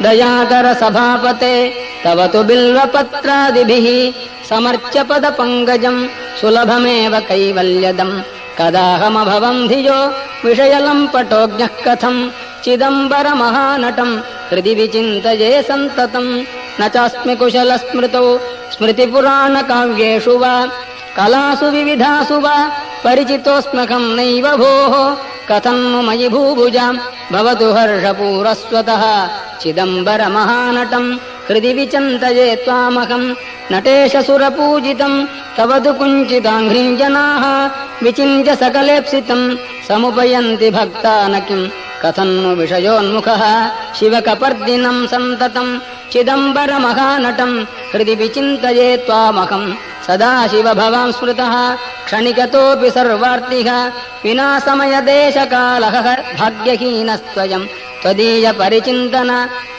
दयाकर सभापते तव तु बिल्वपत्रादिभिः समर्च्य पदपङ्कजम् सुलभमेव कैवल्यदम् कदाहमभवं धियो विषयलम्पटोऽज्ञः कथम् चिदम्बरमहानटम् हृदि विचिन्तये सन्ततम् न चास्मि कुशलस्मृतौ स्मृतिपुराणकाव्येषु वा कलासु विविधासु वा परिचितोऽस्म्यहं नैव भोः कथं नु मयि भूभुजाम् भवतु हर्षपूरस्वतः चिदम्बरमहानटम् हृदि विचिन्तये त्वामहम् नटेशसुरपूजितम् तव तु कुञ्चिताङ्घ्रिम् जनाः विचिन्त्य सकलेप्सितम् समुपयन्ति भक्ता न किम् कथं नु विषयोन्मुखः शिवकपर्दिनम् सन्ततम् चिदम्बरमहानटम् हृदि विचिन्तये त्वामहम् सदा शिव भवान् स्मृतः क्षणिकतोऽपि सर्वार्तिः विना समयदेशकालः भाग्यहीनस्त्वयम् त्वदीय परिचिन्तन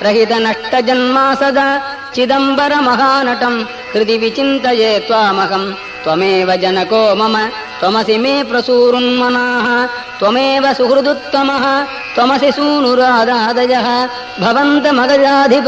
रहित नष्टजन्मा सदा चिदम्बरमहानटम् हृदि विचिन्तये त्वामहम् त्वमेव जनको मम त्वमसि मे प्रसूरुन्मनाः त्वमेव सुहृदुत्तमः त्वमसि सूनुरादादयः भवन्तमगजाधिप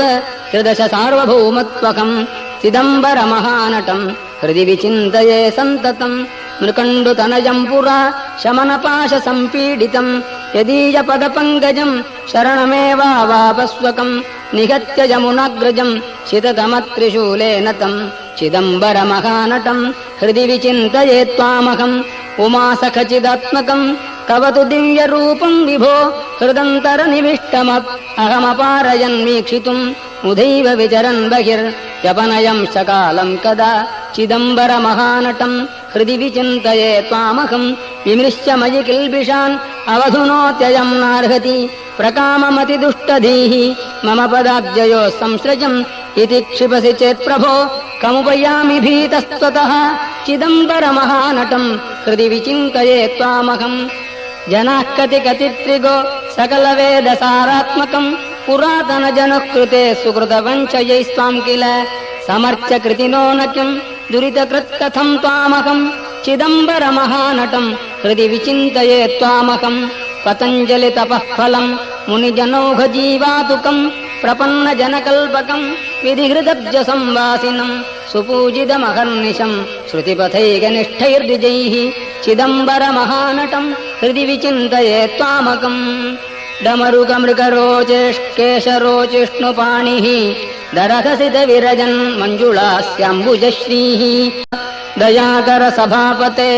त्रिदश सार्वभौमत्वकम् चिदम्बरमहानटम् हृदि विचिन्तये सन्ततम् नृकण्डुतनयम् पुरा शमनपाशसम्पीडितम् यदीयपदपङ्कजम् शरणमेवावापस्वकम् निहत्य यमुनाग्रजम् शिततमत्रिशूलेन तम् चिदम्बरमहानटम् हृदि विचिन्तये त्वामहम् उमासखचिदात्मकम् तव तु दिव्यरूपम् विभो हृदन्तरनिविष्टमप् अहमपारयन्वीक्षितुम् उदैव विचरन् बहिर्व्यपनयम् शकालम् कदा चिदम्बरमहानटम् हृदि विचिन्तये त्वामहम् विमृश्य मयि किल्बिषान् अवधुनोत्ययम् नार्हति प्रकाममतिदुष्टधीः मम पदाब्जयोः संसृजम् इति क्षिपसि चेत्प्रभो कमुपयामि भीतस्त्वतः चिदम्बरमहानटम् हृदि विचिन्तये त्वामहम् जनाः कतिकतित्रिगो सकलवेदसारात्मकम् पुरातनजनः कृते सुकृतवञ्चयैस्त्वाम् किल समर्च्य कृतिनो न किम् दुरितकृत्कथम् त्वामहम् चिदम्बरमहानटम् हृदि विचिन्तये त्वामहम् पतञ्जलितपः फलम् मुनिजनौघजीवातुकम् प्रपन्नजनकल्पकम् विधिहृदब्जसंवासिनम् सुपूजितमहर्निशम् श्रुतिपथैकनिष्ठैर्द्विजैः चिदम्बरमहानटम् हृदि विचिन्तये त्वामकम् डमरुकमृगरोचेष्केशरोचिष्णुपाणिः दरहसितविरजन् मञ्जुळास्याम्बुजश्रीः दयाकर सभापते